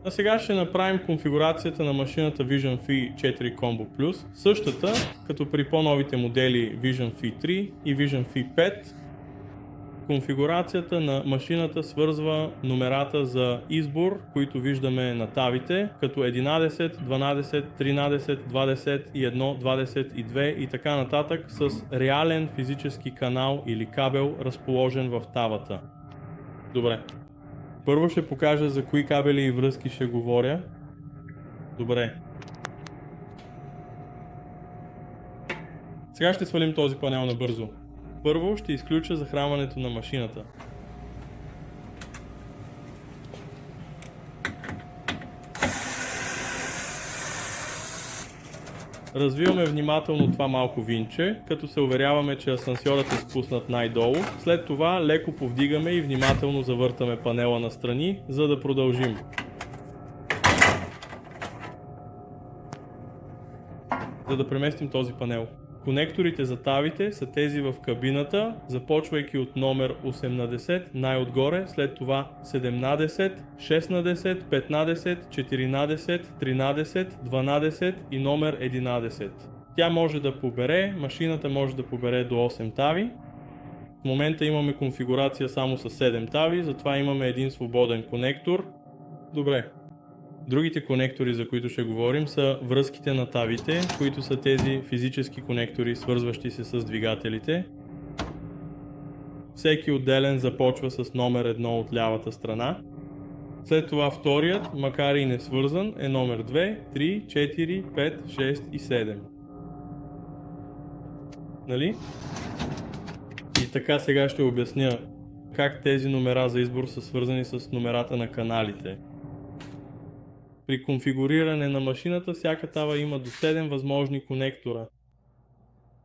А сега ще направим конфигурацията на машината Vision Phi 4 Combo Plus, същата като при по-новите модели Vision Phi 3 и Vision Phi 5. Конфигурацията на машината свързва номерата за избор, които виждаме на тавите, като 11, 12, 13, 21, 22 и така нататък с реален физически канал или кабел, разположен в тавата. Добре. Първо ще покажа за кои кабели и връзки ще говоря. Добре. Сега ще свалим този панел набързо. Първо ще изключа захранването на машината. Развиваме внимателно това малко винче, като се уверяваме, че асансьорът е спуснат най-долу. След това леко повдигаме и внимателно завъртаме панела настрани, за да продължим. За да преместим този панел. Конекторите за тавите са тези в кабината, започвайки от номер 80 най-отгоре, след това 17, 16, 15, 14, 13, 12 и номер 11. Тя може да побере, машината може да побере до 8 тави. В момента имаме конфигурация само с 7 тави, затова имаме един свободен конектор. Добре. Другите конектори, за които ще говорим, са връзките на тавите, които са тези физически конектори, свързващи се с двигателите. Всеки отделен започва с номер 1 от лявата страна. След това вторият, макар и не свързан, е номер 2, 3, 4, 5, 6 и 7. Нали? И така сега ще обясня как тези номера за избор са свързани с номерата на каналите. При конфигуриране на машината всяка тава има до 7 възможни конектора.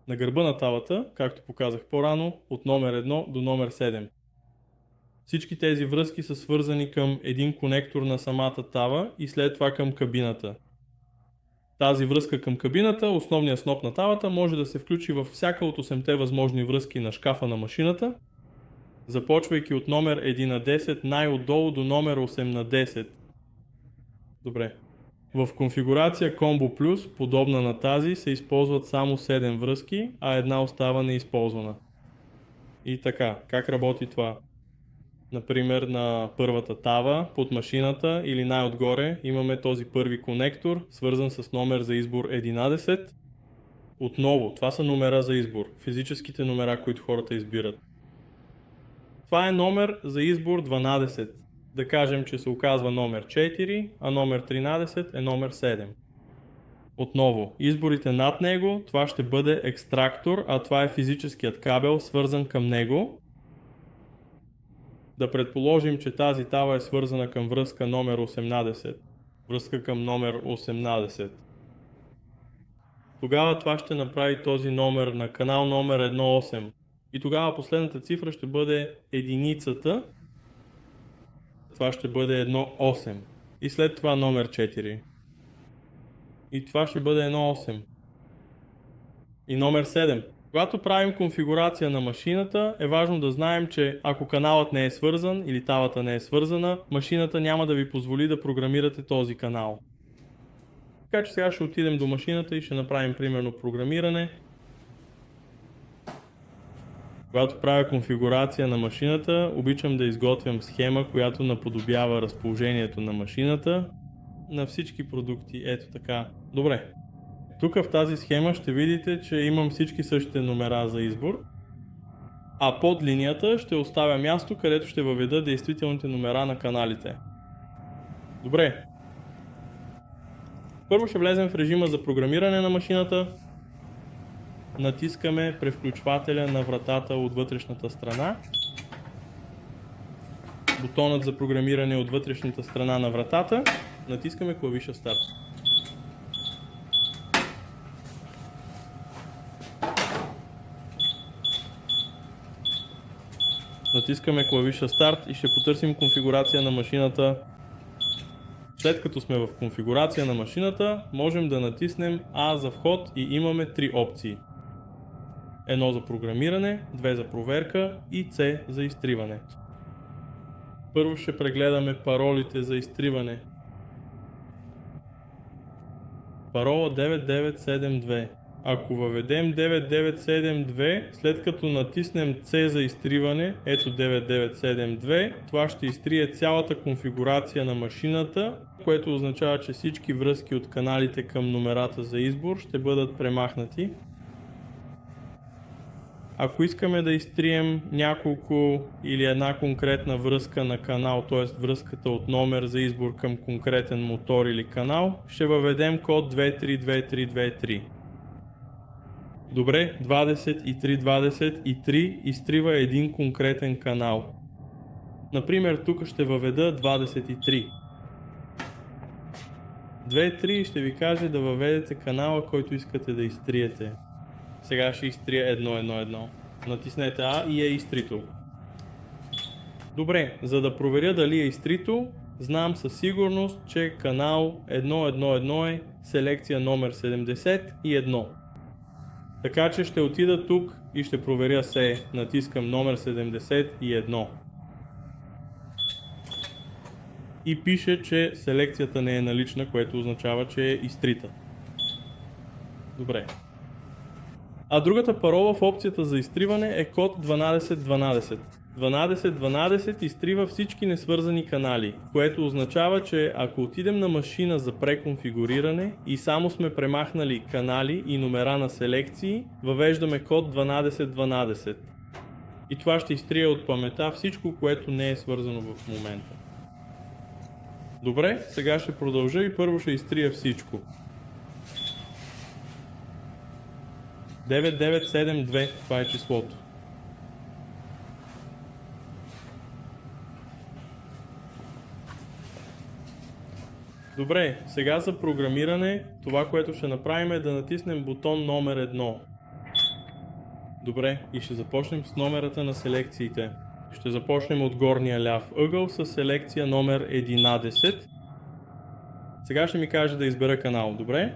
На гърба на тавата, както показах по-рано, от номер 1 до номер 7. Всички тези връзки са свързани към един конектор на самата тава и след това към кабината. Тази връзка към кабината, основният сноп на тавата, може да се включи във всяка от 8-те възможни връзки на шкафа на машината, започвайки от номер 1 на 10 най-отдолу до номер 8 на 10. Добре. В конфигурация Combo Plus, подобна на тази, се използват само 7 връзки, а една остава неизползвана. И така, как работи това? Например, на първата тава, под машината или най-отгоре имаме този първи конектор, свързан с номер за избор 11. Отново, това са номера за избор, физическите номера, които хората избират. Това е номер за избор 12. Да кажем, че се оказва номер 4, а номер 13 е номер 7. Отново, изборите над него, това ще бъде екстрактор, а това е физическият кабел, свързан към него. Да предположим, че тази тава е свързана към връзка номер 18. Връзка към номер 18. Тогава това ще направи този номер на канал номер 1.8. И тогава последната цифра ще бъде единицата. Това ще бъде 1.8. И след това номер 4. И това ще бъде 1.8. И номер 7. Когато правим конфигурация на машината, е важно да знаем, че ако каналът не е свързан или тавата не е свързана, машината няма да ви позволи да програмирате този канал. Така че сега ще отидем до машината и ще направим примерно програмиране. Когато правя конфигурация на машината, обичам да изготвям схема, която наподобява разположението на машината на всички продукти. Ето така. Добре. Тук в тази схема ще видите, че имам всички същите номера за избор, а под линията ще оставя място, където ще въведа действителните номера на каналите. Добре. Първо ще влезем в режима за програмиране на машината. Натискаме превключвателя на вратата от вътрешната страна. Бутонът за програмиране от вътрешната страна на вратата. Натискаме клавиша Старт. Натискаме клавиша Старт и ще потърсим конфигурация на машината. След като сме в конфигурация на машината, можем да натиснем А за вход и имаме 3 опции. 1 за програмиране, 2 за проверка и С за изтриване. Първо ще прегледаме паролите за изтриване. Парола 9972. Ако въведем 9972, след като натиснем C за изтриване, ето 9972, това ще изтрие цялата конфигурация на машината, което означава, че всички връзки от каналите към номерата за избор ще бъдат премахнати. Ако искаме да изтрием няколко или една конкретна връзка на канал, т.е. връзката от номер за избор към конкретен мотор или канал, ще въведем код 232323. Добре, 2323 изтрива един конкретен канал. Например, тук ще въведа 23. 23 ще ви каже да въведете канала, който искате да изтриете. Сега ще изтрия 111. Натиснете А и е изтрито. Добре, за да проверя дали е изтрито, знам със сигурност, че канал 111 е селекция номер 71. Така че ще отида тук и ще проверя се. Натискам номер 71. И пише, че селекцията не е налична, което означава, че е изтрита. Добре. А другата парола в опцията за изтриване е код 1212. 1212 изтрива всички несвързани канали, което означава, че ако отидем на машина за преконфигуриране и само сме премахнали канали и номера на селекции, въвеждаме код 1212. И това ще изтрие от памета всичко, което не е свързано в момента. Добре, сега ще продължа и първо ще изтрия всичко. 9972, това е числото. Добре, сега за програмиране, това, което ще направим е да натиснем бутон номер 1. Добре, и ще започнем с номерата на селекциите. Ще започнем от горния ляв ъгъл с селекция номер 11. Сега ще ми каже да избера канал, добре?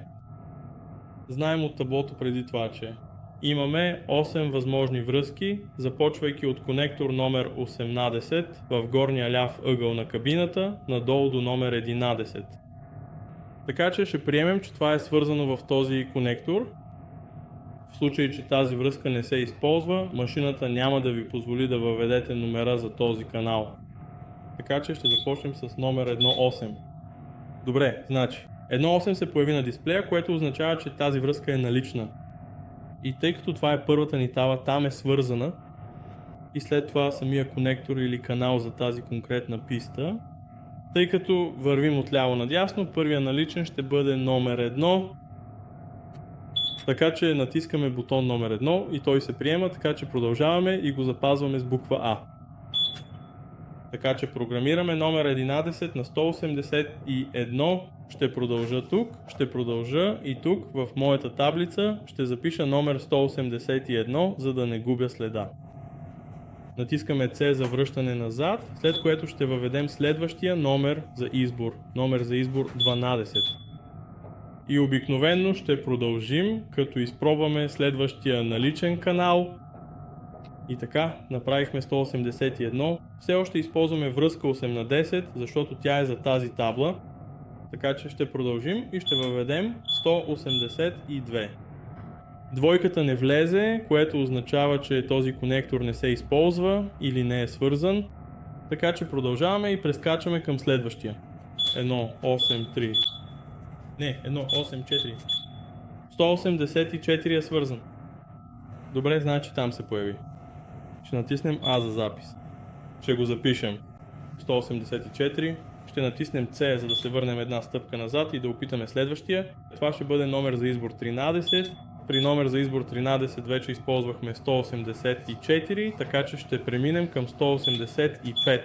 Знаем от таблото преди това, че имаме 8 възможни връзки, започвайки от конектор номер 18 в горния ляв ъгъл на кабината, надолу до номер 11. Така че ще приемем, че това е свързано в този конектор. В случай, че тази връзка не се използва, машината няма да ви позволи да въведете номера за този канал. Така че ще започнем с номер 1.8. Добре, значи 1.8 се появи на дисплея, което означава, че тази връзка е налична. И тъй като това е първата ни тава, там е свързана и след това самия конектор или канал за тази конкретна писта. Тъй като вървим отляво надясно, първия наличен ще бъде номер 1. Така че натискаме бутон номер 1 и той се приема, така че продължаваме и го запазваме с буква А. Така че програмираме номер 11 на 181, ще продължа тук, ще продължа и тук в моята таблица ще запиша номер 181, за да не губя следа. Натискаме C за връщане назад, след което ще въведем следващия номер за избор. Номер за избор 12. И обикновено ще продължим, като изпробваме следващия наличен канал. И така, направихме 181. Все още използваме връзка 8 на 10, защото тя е за тази табла. Така че ще продължим и ще въведем 182. Двойката не влезе, което означава, че този конектор не се използва или не е свързан. Така че продължаваме и прескачаме към следващия. 183. Не, 184. 184 е свързан. Добре, значи там се появи. Ще натиснем А за запис. Ще го запишем. 184. Ще натиснем C, за да се върнем една стъпка назад и да опитаме следващия. Това ще бъде номер за избор 13. При номер за избор 13 вече използвахме 184, така че ще преминем към 185.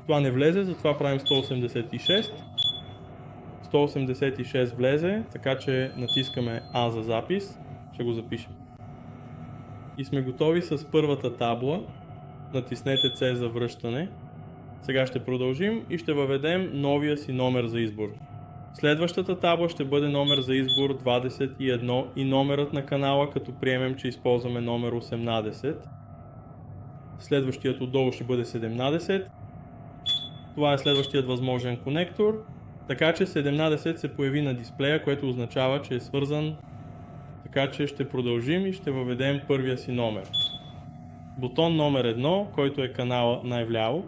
Това не влезе, затова правим 186. 186 влезе, така че натискаме А за запис. Ще го запишем. И сме готови с първата табла. Натиснете C за връщане. Сега ще продължим и ще въведем новия си номер за избор. Следващата табла ще бъде номер за избор 21 и номерът на канала, като приемем, че използваме номер 18. Следващият отдолу ще бъде 17. Това е следващият възможен конектор. Така че 17 се появи на дисплея, което означава, че е свързан. Така че ще продължим и ще въведем първия си номер. Бутон номер 1, който е канала най-вляво.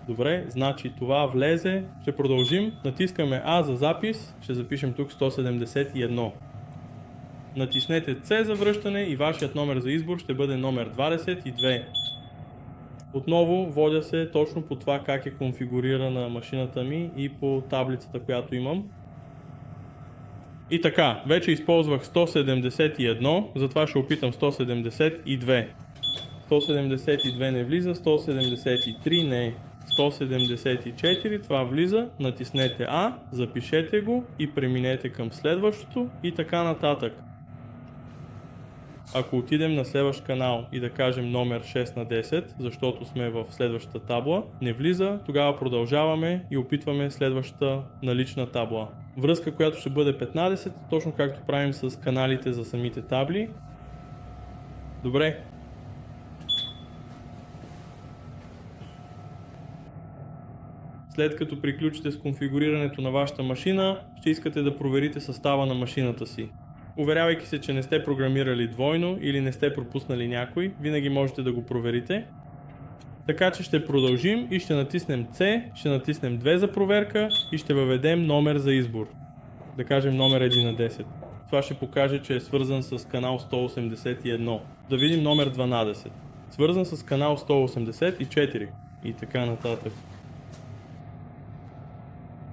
Добре, значи това влезе. Ще продължим. Натискаме А за запис. Ще запишем тук 171. Натиснете С за връщане и вашият номер за избор ще бъде номер 22. Отново водя се точно по това как е конфигурирана машината ми и по таблицата, която имам. И така, вече използвах 171, затова ще опитам 172. 172 не влиза, 173 не. 174, това влиза, натиснете А, запишете го и преминете към следващото и така нататък. Ако отидем на следващ канал и да кажем номер 6 на 10, защото сме в следващата табла, не влиза, тогава продължаваме и опитваме следващата налична табла. Връзка, която ще бъде 15, точно както правим с каналите за самите табли. Добре. След като приключите с конфигурирането на вашата машина, ще искате да проверите състава на машината си. Уверявайки се, че не сте програмирали двойно или не сте пропуснали някой, винаги можете да го проверите. Така че ще продължим и ще натиснем C, ще натиснем 2 за проверка и ще въведем номер за избор. Да кажем номер 1 на 10. Това ще покаже, че е свързан с канал 181. Да видим номер 12. Свързан с канал 184 и така нататък.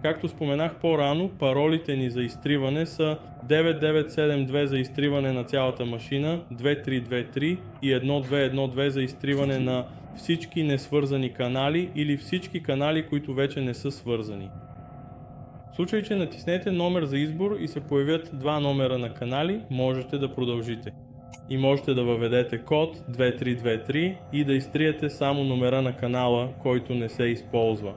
Както споменах по-рано, паролите ни за изтриване са 9972 за изтриване на цялата машина, 2323 и 1212 за изтриване на всички несвързани канали или всички канали, които вече не са свързани. В случай, че натиснете номер за избор и се появят два номера на канали, можете да продължите. И можете да въведете код 2323 и да изтриете само номера на канала, който не се използва.